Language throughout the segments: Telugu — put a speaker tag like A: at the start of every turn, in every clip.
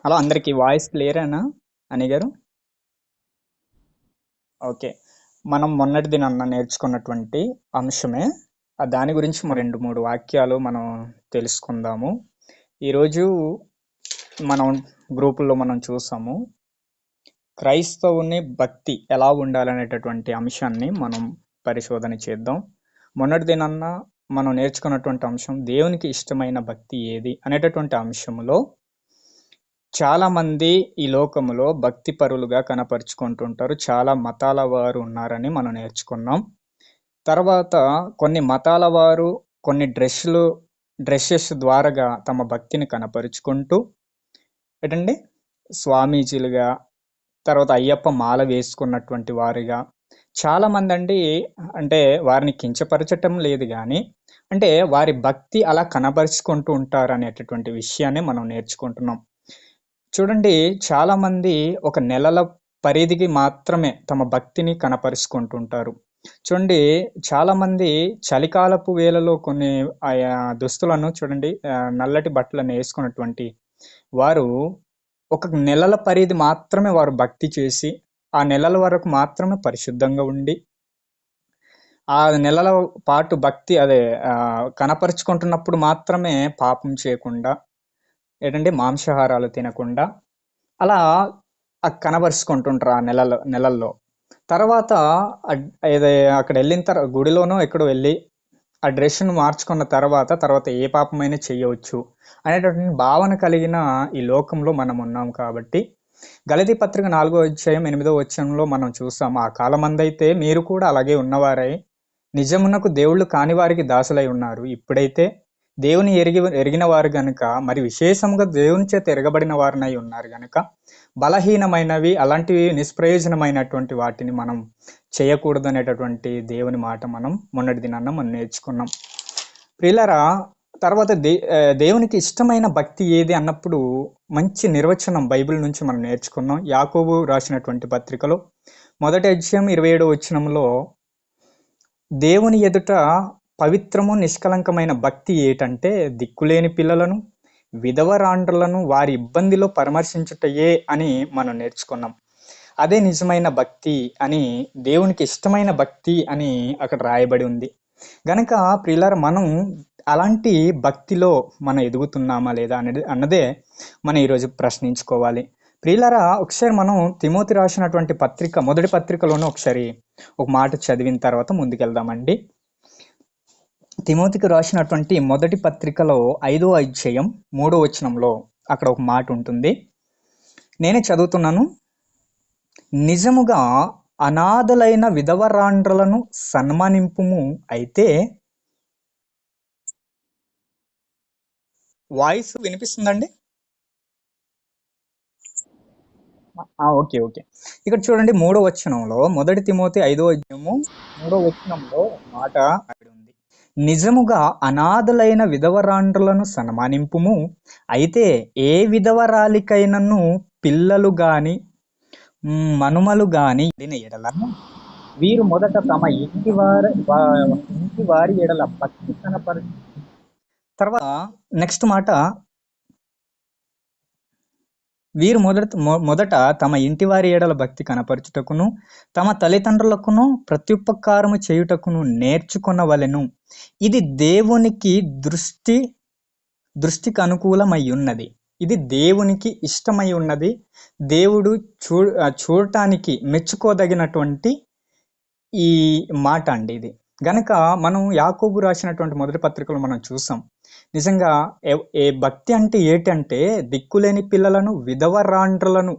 A: హలో, అందరికి వాయిస్ క్లియరేనా అని గారు? ఓకే. మనం మొన్నటి దినాన్న నేర్చుకున్నటువంటి అంశమే. దాని గురించి రెండు మూడు వాక్యాలు మనం తెలుసుకుందాము. ఈరోజు మనం గ్రూపుల్లో మనం చూసాము, క్రైస్తవుని భక్తి ఎలా ఉండాలనేటటువంటి అంశాన్ని మనం పరిశోధన చేద్దాం. మొన్నటి దినాన్న మనం నేర్చుకున్నటువంటి అంశం దేవునికి ఇష్టమైన భక్తి ఏది అనేటటువంటి అంశంలో చాలా మంది ఈ లోకములో భక్తి పరులుగా కనపరుచుకుంటుంటారు. చాలా మతాల వారు ఉన్నారని మనం నేర్చుకున్నాం. తర్వాత కొన్ని మతాల వారు కొన్ని డ్రెస్సెస్ ద్వారాగా తమ భక్తిని కనపరుచుకుంటూ ఏంటండి స్వామీజీలుగా, తర్వాత అయ్యప్ప మాల వేసుకున్నటువంటి వారుగా చాలా మంది అండి. అంటే వారిని కించపరచటం లేదు కానీ, అంటే వారి భక్తి అలా కనపరుచుకుంటూ ఉంటారు అనేటటువంటి విషయాన్ని మనం నేర్చుకుంటున్నాం. చూడండి, చాలా మంది ఒక నెలల పరిధికి మాత్రమే తమ భక్తిని కనపరుచుకుంటుంటారు. చూడండి, చాలా మంది చలికాలపు వేళలో కొన్ని ఆయా దుస్తులను చూడండి, నల్లటి బట్టలను వేసుకున్నటువంటి వారు ఒక నెలల పరిధి మాత్రమే వారు భక్తి చేసి, ఆ నెలల వరకు మాత్రమే పరిశుద్ధంగా ఉండి, ఆ నెలల పాటు భక్తి కనపరుచుకుంటున్నప్పుడు మాత్రమే పాపం చేయకుండా, ఏంటంటే మాంసాహారాలు తినకుండా అలా కనబరుచుకుంటుంటారు ఆ నెలల్లో. తర్వాత అక్కడ వెళ్ళిన తర్వాత గుడిలోనో ఎక్కడో వెళ్ళి ఆ డ్రెస్ను మార్చుకున్న తర్వాత ఏ పాపమైనా చేయవచ్చు అనేటటువంటి భావన కలిగిన ఈ లోకంలో మనం ఉన్నాం. కాబట్టి గలతీ పత్రిక 4వ అధ్యాయం 8వ వచనంలో మనం చూసాం, ఆ కాలమందైతే మీరు కూడా అలాగే ఉన్నవారై నిజమునకు దేవుళ్ళు కాని వారికి దాసులై ఉన్నారు. ఇప్పుడైతే దేవుని ఎరిగిన వారు గనుక, మరి విశేషంగా దేవుని చేత ఎరగబడిన వారినై ఉన్నారు గనుక, బలహీనమైనవి అలాంటివి నిష్ప్రయోజనమైనటువంటి వాటిని మనం చేయకూడదు అనేటటువంటి దేవుని మాట మనం మొన్నటి దినాన్న మనం నేర్చుకున్నాం. ప్రియులారా, తర్వాత దేవునికి ఇష్టమైన భక్తి ఏది అన్నప్పుడు మంచి నిర్వచనం బైబిల్ నుంచి మనం నేర్చుకున్నాం. యాకోబు రాసినటువంటి పత్రికలో 1వ అధ్యాయం 27వ వచనంలో, దేవుని ఎదుట పవిత్రము నిష్కలంకమైన భక్తి ఏటంటే దిక్కులేని పిల్లలను, విధవరాండ్రులను వారి ఇబ్బందిలో పరామర్శించుటయే అని మనం నేర్చుకున్నాం. అదే నిజమైన భక్తి అని, దేవునికి ఇష్టమైన భక్తి అని అక్కడ రాయబడి ఉంది. గనక ప్రియులారా, మనం అలాంటి భక్తిలో మనం ఎదుగుతున్నామా లేదా అన్నదే మనం ఈరోజు ప్రశ్నించుకోవాలి. ప్రియులారా, ఒకసారి మనం తిమోతి రాసినటువంటి పత్రిక మొదటి పత్రికలోనే ఒకసారి ఒక మాట చదివిన తర్వాత ముందుకెళ్దామండి. తిమోతికి రాసినటువంటి మొదటి పత్రికలో 5వ అధ్యాయం 3వ వచనంలో అక్కడ ఒక మాట ఉంటుంది. నేనే చదువుతున్నాను. నిజముగా అనాథలైన విధవరాండ్రులను సన్మానింపుము. అయితే వాయిస్ వినిపిస్తుందండి? ఓకే. ఇక్కడ చూడండి, 3వ వచనంలో, మొదటి తిమోతి 5వ అధ్యాయము 3వ వచనంలో మాట ఉంది. నిజముగా అనాథలైన విధవరాండ్రులను సన్మానింపుము. అయితే ఏ విధవరాలికైనను పిల్లలు గాని మనుమలు గాని ఎడలను వీరు మొదట తమ ఇంటి వారి ఎడల భక్తి కనపరచు. తర్వాత నెక్స్ట్ మాట, వీరు మొదట తమ ఇంటి వారి ఎడల భక్తి కనపరచుటకును తమ తల్లిదండ్రులకును ప్రత్యుపకారము చేయుటకును నేర్చుకొనవలెను. ఇది దేవునికి దృష్టికి అనుకూలమై ఉన్నది. ఇది దేవునికి ఇష్టమై ఉన్నది. దేవుడు చూడటానికి మెచ్చుకోదగినటువంటి ఈ మాట అండి ఇది. గనక మనం యాకోబు రాసినటువంటి మొదటి పత్రికలు మనం చూసాం. నిజంగా ఏ భక్తి అంటే ఏంటంటే, దిక్కులేని పిల్లలను, విధవరాండ్రులను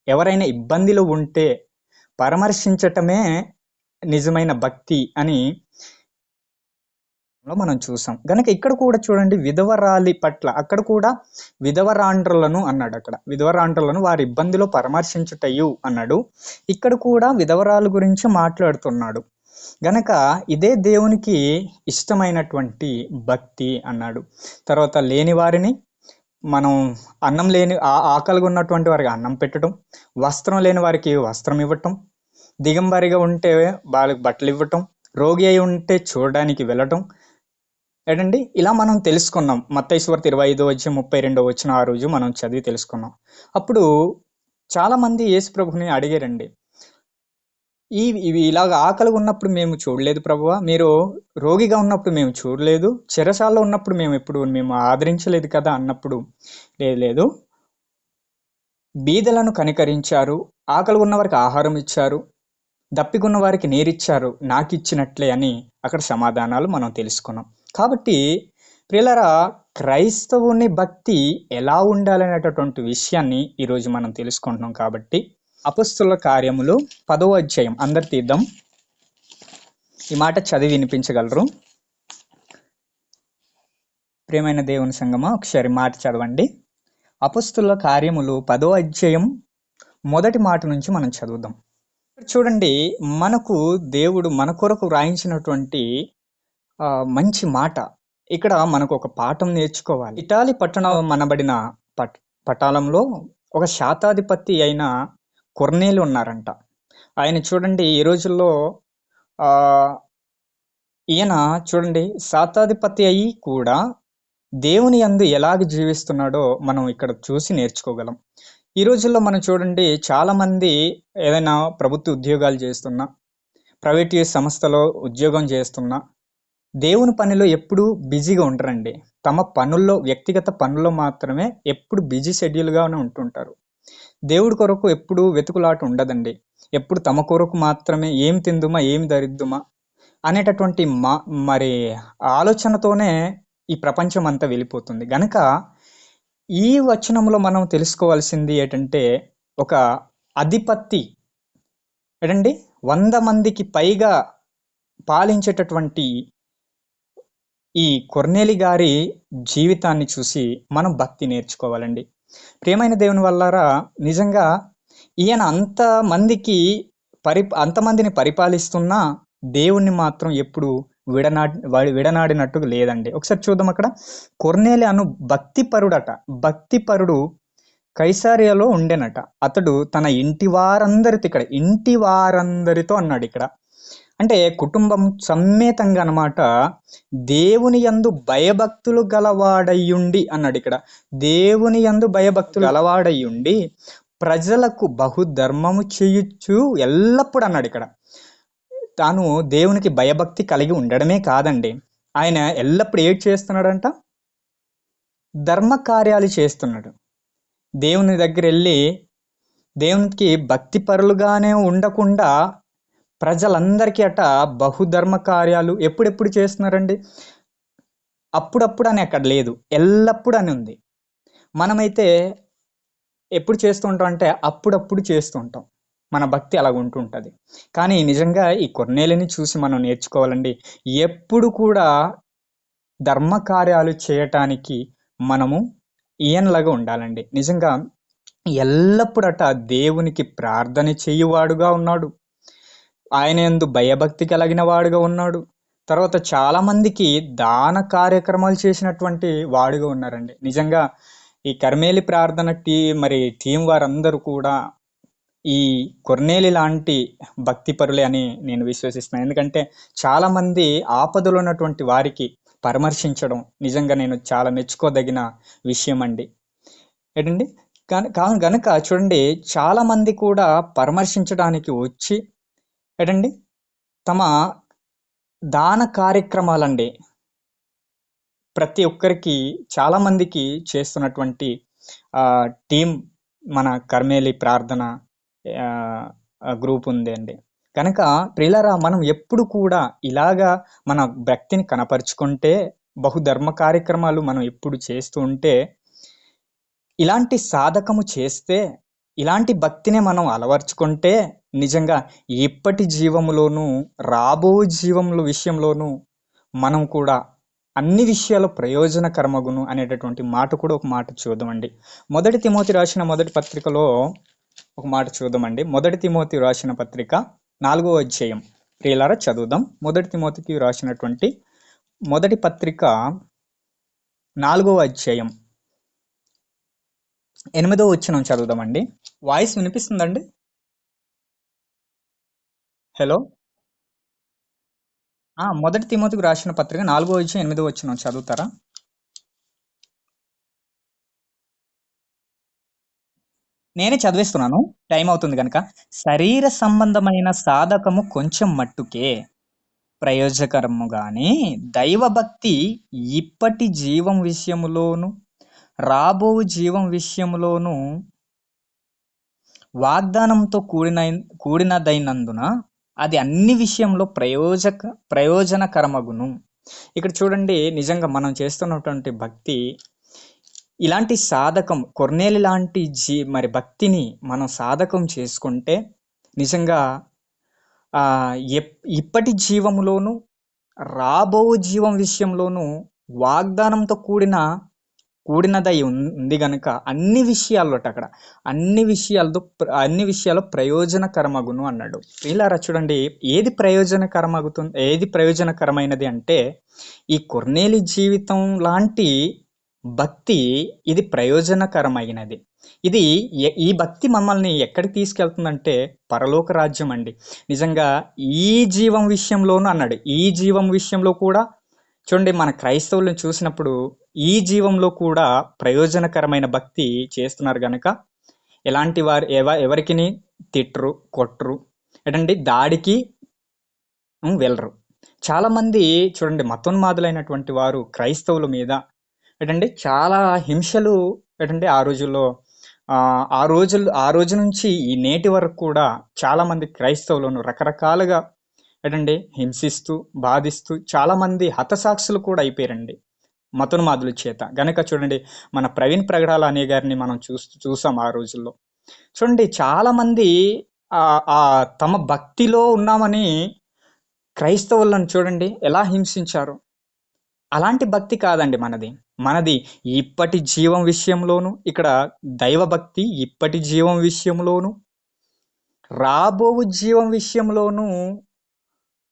A: ఎవరైనా ఇబ్బందులు ఉంటే పరామర్శించటమే నిజమైన భక్తి అని మనం చూసాం. గనక ఇక్కడ కూడా చూడండి, విధవరాలి పట్ల అక్కడ కూడా విధవరాండ్రులను అన్నాడు. అక్కడ విధవరాండ్రులను వారి ఇబ్బందిలో పరామర్శించుటయు అన్నాడు. ఇక్కడ కూడా విధవరాలు గురించి మాట్లాడుతున్నాడు. గనక ఇదే దేవునికి ఇష్టమైనటువంటి భక్తి అన్నాడు. తర్వాత లేని వారిని మనం అన్నం లేని ఆకలిగా ఉన్నటువంటి వారికి అన్నం పెట్టడం, వస్త్రం లేని వారికి వస్త్రం ఇవ్వటం, దిగంబరిగా ఉంటే వాళ్ళకి బట్టలు ఇవ్వటం, రోగి అయి ఉంటే చూడడానికి వెళ్ళటం, ఏంటండి ఇలా మనం తెలుసుకున్నాం. మత్తయి సువార్త 25:32 ఆ రోజు మనం చదివి తెలుసుకున్నాం. అప్పుడు చాలామంది యేసు ప్రభుని అడిగారండి. ఇవి ఇలాగ ఆకలిగా ఉన్నప్పుడు మేము చూడలేదు ప్రభువా. మీరు రోగిగా ఉన్నప్పుడు మేము చూడలేదు. చెరసాలలో ఉన్నప్పుడు మేము ఆదరించలేదు కదా అన్నప్పుడు, లేదు లేదు, బీదలను కనికరించారు, ఆకలి ఉన్న వారికి ఆహారం ఇచ్చారు, దప్పికున్న వారికి నీరిచ్చారు, నాకిచ్చినట్లే అని అక్కడ సమాధానాలు మనం తెలుసుకున్నాం. కాబట్టి ప్రియులారా, క్రైస్తవుని భక్తి ఎలా ఉండాలనేటటువంటి విషయాన్ని ఈరోజు మనం తెలుసుకుంటున్నాం. కాబట్టి అపొస్తలుల కార్యములు 10వ అధ్యాయం అందరు తీద్దాం. ఈ మాట చదివి వినిపించగలరు? ప్రియమైన దేవుని సంగమా, ఒకసారి మాట చదవండి. అపొస్తలుల కార్యములు 10వ అధ్యాయం మొదటి మాట నుంచి మనం చదువుదాం. చూడండి, మనకు దేవుడు మన కొరకు వ్రాయించినటువంటి మంచి మాట. ఇక్కడ మనకు ఒక పాఠం నేర్చుకోవాలి. ఇటాలీ పట్టణం మనబడిన పటాలంలో ఒక శాతాధిపతి అయిన కొర్నేలు ఉన్నారంట. ఆయన చూడండి, ఈ రోజుల్లో ఈయన చూడండి శాతాధిపతి అయి కూడా దేవుని యందు ఎలాగ జీవిస్తున్నాడో మనం ఇక్కడ చూసి నేర్చుకోగలం. ఈ రోజుల్లో మనం చూడండి, చాలామంది ఏదైనా ప్రభుత్వ ఉద్యోగాలు చేస్తున్నా, ప్రైవేట్ సంస్థలో ఉద్యోగం చేస్తున్నా, దేవుని పనిలో ఎప్పుడు బిజీగా ఉండరండి. తమ పనుల్లో, వ్యక్తిగత పనుల్లో మాత్రమే ఎప్పుడు బిజీ షెడ్యూల్గానే ఉంటుంటారు. దేవుడి కొరకు ఎప్పుడు వెతుకులాట ఉండదండి. ఎప్పుడు తమ కొరకు మాత్రమే ఏం తిందుమా, ఏం ధరిద్దుమా అనేటటువంటి మరి ఆలోచనతోనే ఈ ప్రపంచం అంతా వెళ్ళిపోతుంది. గనక ఈ వచనంలో మనం తెలుసుకోవాల్సింది ఏంటంటే, ఒక అధిపతి ఏంటండి 100 మందికి పైగా పాలించేటటువంటి ఈ కొర్నేలి గారి జీవితాన్ని చూసి మనం భక్తి నేర్చుకోవాలండి. ప్రియమైన దేవుని వల్లారా, నిజంగా ఈయన అంతమందిని పరిపాలిస్తున్నా దేవుణ్ణి మాత్రం ఎప్పుడు విడనాడినట్టుగా లేదండి. ఒకసారి చూద్దాం. అక్కడ కొర్నేలి అను భక్తిపరుడు కైసారియాలో ఉండేనట. అతడు తన ఇంటి వారందరితో అన్నాడు. ఇక్కడ అంటే కుటుంబం సమేతంగా అన్నమాట. దేవుని యందు భయభక్తులు గలవాడయ్యుండి అన్నాడు. ఇక్కడ దేవుని యందు భయభక్తులు గలవాడయ్యుండి ప్రజలకు బహుధర్మము చేయొచ్చు ఎల్లప్పుడు అన్నాడు. ఇక్కడ తాను దేవునికి భయభక్తి కలిగి ఉండడమే కాదండి, ఆయన ఎల్లప్పుడు ఏం చేస్తున్నాడంట? ధర్మ కార్యాలు చేస్తున్నాడు. దేవుని దగ్గర వెళ్ళి దేవునికి భక్తి పరులుగానే ఉండకుండా ప్రజలందరికీ బహుధర్మ కార్యాలు ఎప్పుడెప్పుడు చేస్తున్నారండి? అప్పుడప్పుడు అని అక్కడ లేదు, ఎల్లప్పుడు అని ఉంది. మనమైతే ఎప్పుడు చేస్తుంటాం అంటే అప్పుడప్పుడు చేస్తుంటాం. మన భక్తి అలా ఉంటుంటుంది. కానీ నిజంగా ఈ కొర్నేలిని చూసి మనం నేర్చుకోవాలండి. ఎప్పుడు కూడా ధర్మ కార్యాలు చేయటానికి మనము ఈయనలాగా ఉండాలండి. నిజంగా ఎల్లప్పుడట దేవునికి ప్రార్థన చేయువాడుగా ఉన్నాడు. ఆయన యందు భయభక్తి కలిగిన వాడుగా ఉన్నాడు. తర్వాత చాలా మందికి దాన కార్యక్రమాలు చేసినటువంటి వాడుగా ఉన్నారండి. నిజంగా ఈ కర్మేలి ప్రార్థన టీం వారందరూ కూడా ఈ కొర్నేలి లాంటి భక్తి పరులే అని నేను విశ్వసిస్తున్నాను. ఎందుకంటే చాలా మంది ఆపదలు ఉన్నటువంటి వారికి పరామర్శించడం నిజంగా నేను చాలా మెచ్చుకోదగిన విషయం అండి. ఏంటండి గనక చూడండి, చాలా మంది కూడా పరామర్శించడానికి వచ్చి ఏంటండి తమ దాన కార్యక్రమాలండి ప్రతి ఒక్కరికి చాలా మందికి చేస్తున్నటువంటి టీం మన కర్మేలి ప్రార్థన గ్రూప్ ఉంది అండి. కనుక ప్రియులారా, మనం ఎప్పుడు కూడా ఇలాగా మన భక్తిని కనపరుచుకుంటే, బహుధర్మ కార్యక్రమాలు మనం ఎప్పుడు చేస్తూ ఉంటే, ఇలాంటి సాధకము చేస్తే, ఇలాంటి భక్తినే మనం అలవర్చుకుంటే నిజంగా ఇప్పటి జీవములోను రాబో జీవముల విషయంలోనూ మనం కూడా అన్ని విషయాలు ప్రయోజనకరమగును అనేటటువంటి మాట కూడా ఒక మాట చూద్దామండి. 1 తిమోతి రాసిన మొదటి పత్రికలో ఒక మాట చూద్దామండి. 1 తిమోతి రాసిన పత్రిక 4వ అధ్యాయం ప్రియులారా చదువుదాం. 1 తిమోతికి రాసినటువంటి మొదటి పత్రిక 4వ అధ్యాయం 8వ వచనం చదువుదామండి. వాయిస్ వినిపిస్తుందండి? హలో, మొదటి తిమోతికి రాసిన పత్రిక 4:8 చదువుతారా? నేనే చదివిస్తున్నాను, టైం అవుతుంది కనుక. శరీర సంబంధమైన సాధకము కొంచెం మట్టుకే ప్రయోజకరము గాని, దైవభక్తి ఇప్పటి జీవం విషయములోను రాబో జీవం విషయములోను వాగ్దానంతో కూడినదైనందున అది అన్ని విషయంలో ప్రయోజనకరమగును. ఇక్కడ చూడండి, నిజంగా మనం చేస్తున్నటువంటి భక్తి ఇలాంటి సాధకం, కొర్నేలి లాంటి మరి భక్తిని మనం సాధకం చేసుకుంటే నిజంగా ఆ ఇప్పటి జీవములోను రాబో జీవం విషయంలోను వాగ్దానంతో కూడినదై ఉంది గనుక అన్ని విషయాల్లో అక్కడ అన్ని విషయాలు ప్రయోజనకరమగును అన్నాడు. ఇలారా చూడండి, ఏది ప్రయోజనకరమైనది అంటే ఈ కొర్నేలి జీవితం లాంటి భక్తి ఇది ప్రయోజనకరమైనది. ఇది ఈ భక్తి మమ్మల్ని ఎక్కడికి తీసుకెళ్తుందంటే పరలోక రాజ్యం అండి. నిజంగా ఈ జీవం విషయంలోనూ అన్నాడు, ఈ జీవం విషయంలో కూడా చూడండి, మన క్రైస్తవులను చూసినప్పుడు ఈ జీవంలో కూడా ప్రయోజనకరమైన భక్తి చేస్తున్నారు గనక ఎలాంటి వారు ఎవరికిని తిట్టరు, కొట్టరు, ఏంటండి దాడికి వెళ్ళరు. చాలా మంది చూడండి, మతోన్మాదులైనటువంటి వారు క్రైస్తవుల మీద ఏంటంటే చాలా హింసలు ఏంటంటే ఆ రోజుల్లో ఆ రోజు నుంచి ఈ నేటి వరకు కూడా చాలా మంది క్రైస్తవులను రకరకాలుగా ఏంటంటే హింసిస్తూ బాధిస్తూ చాలా మంది హతసాక్షులు కూడా అయిపోయారండి మతోన్మాదుల చేత. గనక చూడండి, మన ప్రవీణ్ ప్రగడాల అనే గారిని మనం చూసాం ఆ రోజుల్లో. చూడండి, చాలా మంది తమ భక్తిలో ఉన్నామని క్రైస్తవులను చూడండి ఎలా హింసించారు. అలాంటి భక్తి కాదండి మనది ఇప్పటి జీవం విషయంలోను, ఇక్కడ దైవభక్తి ఇప్పటి జీవం విషయంలోను రాబో జీవం విషయంలోను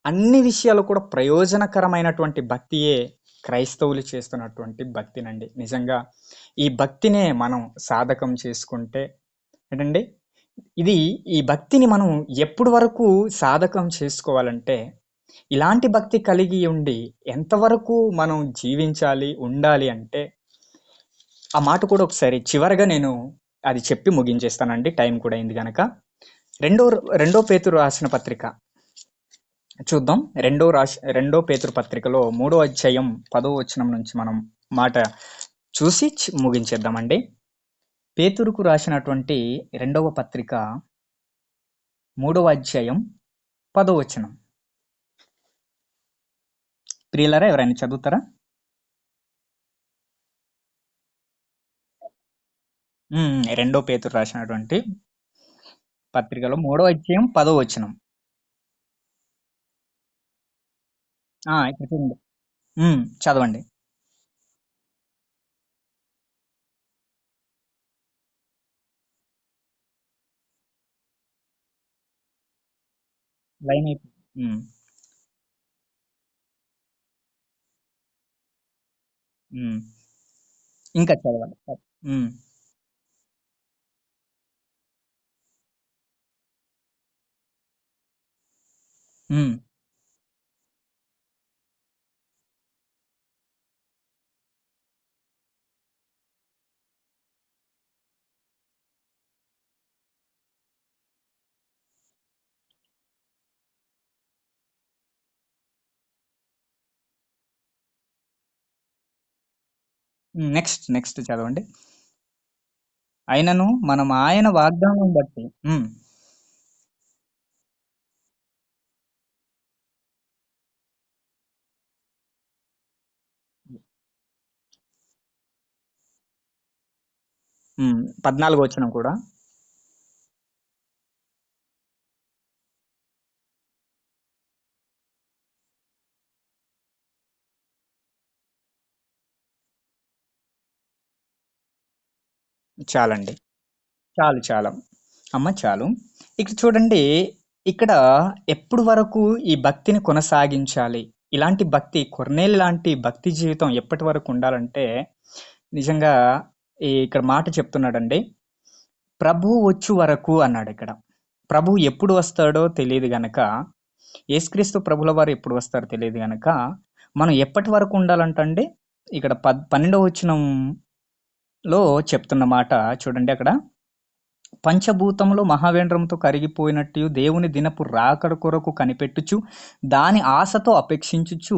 A: అన్ని విషయాలు కూడా ప్రయోజనకరమైనటువంటి భక్తియే క్రైస్తవులు చేస్తున్నటువంటి భక్తినండి. నిజంగా ఈ భక్తినే మనం సాధకం చేసుకుంటే ఏంటండి, ఈ భక్తిని మనం ఎప్పుడు వరకు సాధకం చేసుకోవాలంటే ఇలాంటి భక్తి కలిగి ఉండి ఎంతవరకు మనం జీవించాలి, ఉండాలి అంటే ఆ మాట కూడా ఒకసారి చివరగా నేను అది చెప్పి ముగించేస్తానండి, టైం కూడా అయింది కనుక. రెండో పేతురు రాసిన పత్రిక చూద్దాం. రెండో పేతురు పత్రికలో 3వ అధ్యాయం 10వ వచనం నుంచి మనం మాట చూసి ముగించేద్దామండి. పేతురుకు రాసినటువంటి రెండవ పత్రిక 3వ అధ్యాయం 10వ వచనం. ప్రియులారా, ఎవరైనా చదువుతారా? రెండో పేతురు రాసినటువంటి పత్రికలో 3వ అధ్యాయం 10వ వచనం. ఇక్కడ చదవండి. లైన్ అయిపోయింది. ఇంకా చదవాలి. నెక్స్ట్ చదవండి. అయినను మనం ఆయన వాగ్దానం బట్టి 14వ వచనం కూడా చాలండి. చాలు అమ్మ, చాలు. ఇక్కడ చూడండి, ఇక్కడ ఎప్పుడు వరకు ఈ భక్తిని కొనసాగించాలి, ఇలాంటి భక్తి కొర్నేలి లాంటి భక్తి జీవితం ఎప్పటి వరకు ఉండాలంటే నిజంగా ఇక్కడ మాట చెప్తున్నాడండి, ప్రభు వచ్చు వరకు అన్నాడు. ఇక్కడ ప్రభు ఎప్పుడు వస్తాడో తెలియదు గనక యేసుక్రీస్తు ప్రభుల వారు ఎప్పుడు వస్తారో తెలియదు కనుక మనం ఎప్పటి వరకు ఉండాలంటండి, ఇక్కడ 12వ వచనంలో చెప్తున్న మాట చూడండి. అక్కడ పంచభూతములు మహావేంద్రముతో కరిగిపోయినట్టు దేవుని దినపు రాకడ కొరకు కనిపెట్టుచు దాని ఆశతో అపేక్షించుచు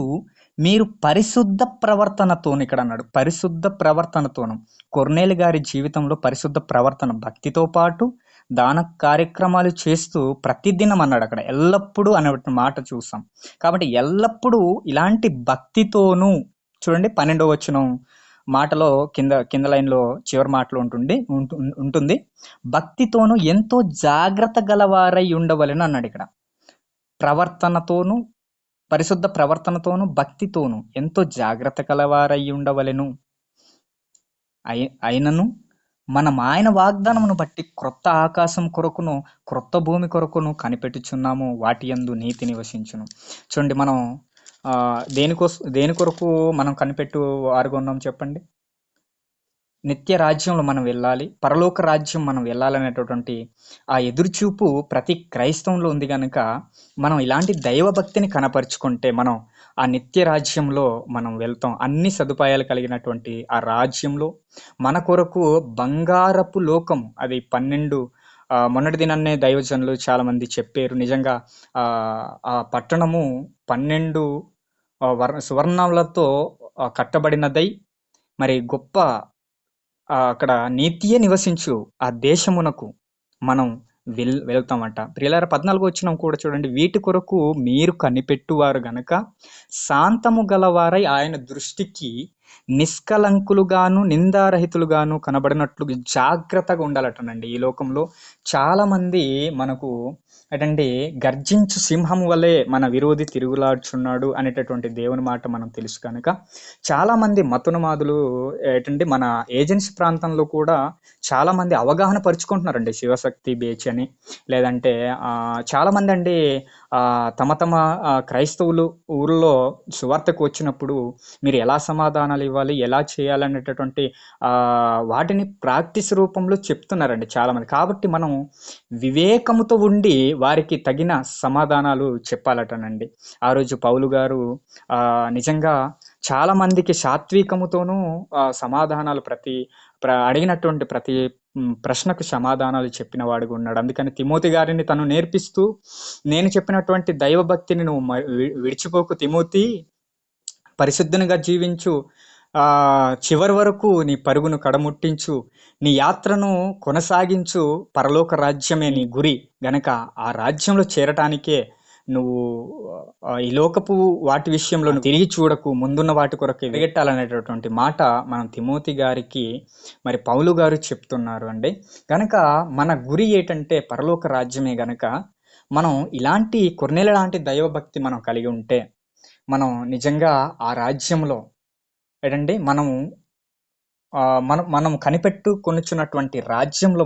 A: మీరు పరిశుద్ధ ప్రవర్తనతోను, ఇక్కడ అన్నాడు పరిశుద్ధ ప్రవర్తనతోను. కొర్నేలి గారి జీవితంలో పరిశుద్ధ ప్రవర్తన, భక్తితో పాటు దాన కార్యక్రమాలు చేస్తూ ప్రతిదినం అన్నాడు, అక్కడ ఎల్లప్పుడూ అనే మాట చూసాం. కాబట్టి ఎల్లప్పుడూ ఇలాంటి భక్తితోనూ, చూడండి 12వ వచనం మాటలో కింద లైన్లో చివరి మాటలో ఉంటుంది భక్తితోనూ ఎంతో జాగ్రత్త గలవారై ఉండవలెను అన్నాడు. ఇక్కడ ప్రవర్తనతోనూ, పరిశుద్ధ ప్రవర్తనతోనూ భక్తితోనూ ఎంతో జాగ్రత్త గలవారై ఉండవలెను. అయినను మనం ఆయన వాగ్దానమును బట్టి క్రొత్త ఆకాశం కొరకును క్రొత్త భూమి కొరకును కనిపెట్టుచున్నాము, వాటి యందు నీతి నివసించును. చూడండి, మనం దేని కొరకు మనం కనిపెట్టు వారుగా ఉన్నాం చెప్పండి? నిత్య రాజ్యంలో మనం వెళ్ళాలి, పరలోక రాజ్యం మనం వెళ్ళాలనేటటువంటి ఆ ఎదురుచూపు ప్రతి క్రైస్తవంలో ఉంది కనుక మనం ఇలాంటి దైవభక్తిని కనపరుచుకుంటే మనం ఆ నిత్య రాజ్యంలో మనం వెళ్తాం. అన్ని సదుపాయాలు కలిగినటువంటి ఆ రాజ్యంలో మన కొరకు బంగారపు లోకం, అది 12 మొన్నటి దినాన్నే దైవజనులు చాలా మంది చెప్పారు. నిజంగా ఆ పట్టణము 12 సువర్ణములతో కట్టబడినదై మరి గొప్ప అక్కడ నీతియే నివసించు ఆ దేశమునకు మనం వెళ్తామంట. ప్రియులారా 14వ వచనం కూడా చూడండి, వీటి కొరకు మీరు కనిపెట్టువారు గనక శాంతము గలవారై ఆయన దృష్టికి నిష్కలంకులుగాను నిందారహితులుగాను కనబడినట్లు జాగ్రత్తగా ఉండాలటనండి. ఈ లోకంలో చాలా మంది మనకు ఏంటంటే గర్జించు సింహం వలె మన విరోధి తిరుగులాడుచున్నాడు అనేటటువంటి దేవుని మాట మనం తెలుసు కనుక చాలా మంది మతునమాదులు ఏంటంటే మన ఏజెన్సీ ప్రాంతంలో కూడా చాలా మంది అవగాహన పరుచుకుంటున్నారండి, శివశక్తి బేచ్ అని. లేదంటే చాలా మంది అండి తమ క్రైస్తవులు ఊర్లో సువార్తకు వచ్చినప్పుడు మీరు ఎలా సమాధానాలు ఇవ్వాలి, ఎలా చేయాలనేటటువంటి వాటిని ప్రాక్టీస్ రూపంలో చెప్తున్నారండి చాలా మంది. కాబట్టి మనం వివేకముతో ఉండి వారికి తగిన సమాధానాలు చెప్పాలటనండి. ఆ రోజు పౌలు గారు నిజంగా చాలా మందికి సాత్వికముతోనూ సమాధానాలు అడిగినటువంటి ప్రతి ప్రశ్నకు సమాధానాలు చెప్పిన వాడుగా ఉన్నాడు. అందుకని తిమోతి గారిని తను నేర్పిస్తూ, నేను చెప్పినటువంటి దైవభక్తిని నువ్వు విడిచిపోకు తిమోతి, పరిశుద్ధునిగా జీవించు, చివరి వరకు నీ పరుగును కడముట్టించు, నీ యాత్రను కొనసాగించు, పరలోక రాజ్యమే నీ గురి గనక ఆ రాజ్యంలో చేరటానికే నువ్వు ఈ లోకపు వాటి విషయంలో తిరిగి చూడకు, ముందున్న వాటి కొరకు ఎదగెట్టాలనేటటువంటి మాట మనం తిమోతి గారికి మరి పౌలు గారు చెప్తున్నారు అండి. గనక మన గురి ఏంటంటే పరలోక రాజ్యమే గనక మనం ఇలాంటి కొర్నేలి లాంటి దైవభక్తి మనం కలిగి ఉంటే మనం నిజంగా ఆ రాజ్యంలో ఏంటంటే మనం కనిపెట్టుకొనుచున్నటువంటి రాజ్యంలో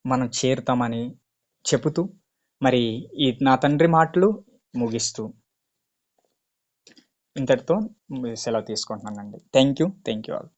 A: మనం చేరుతామని చెబుతూ మరి ఈ నా తండ్రి మాటలు ముగిస్తూ ఇంతటితో సెలవు తీసుకుంటున్నానండి. Thank you all.